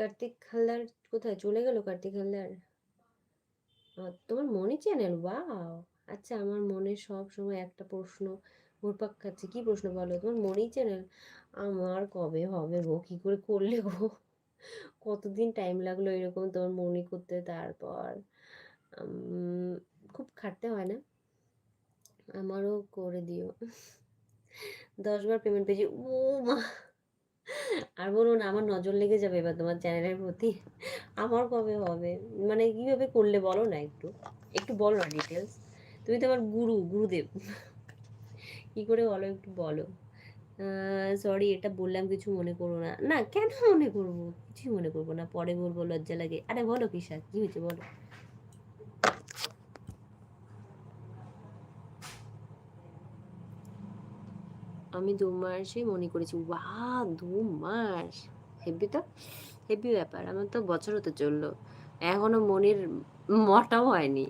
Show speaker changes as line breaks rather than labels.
কার্তিক হালদার কোথায় চলে গেল? কার্তিক হালদার তোমার মনি চ্যানেল, ওয়াও! আচ্ছা, আমার মনে সব সময় একটা প্রশ্ন ঘুরপাক খাচ্ছে, কি প্রশ্ন বলো? তোমার মনি চ্যানেল আমার কবে হবে গো? কি করে করলে গো? কতদিন টাইম লাগলো এরকম তোমার মনি করতে? তারপর খুব খাটতে হয় না? আমারও করে দিও। 10 বার পেমেন্ট পেয়েছি, ও মা! আর বলো না, আমার নজর লেগে যাবে এবার তোমার চ্যানেলের প্রতি। আমার কবে হবে? মানে কিভাবে করলে বলো না, একটু একটু বলো না ডিটেলস। তুমি তো আমার গুরুদেব। কি করে বলো, একটু বলো। সরি, এটা বললাম, কিছু মনে করো না। না, কেন মনে করবো? কিছুই মনে করবো না, পরে বলবো, লজ্জা লাগে। আরে বলো কিসা, কি হয়েছে বলো। আমি 2 মাসই মনে করেছি, ওয়াহ! 2 মাস! হেব্বি তো, হেব্বি ব্যাপার। আমার তো বছর হতে চললো, এখনো মনির মটাও হয়নি।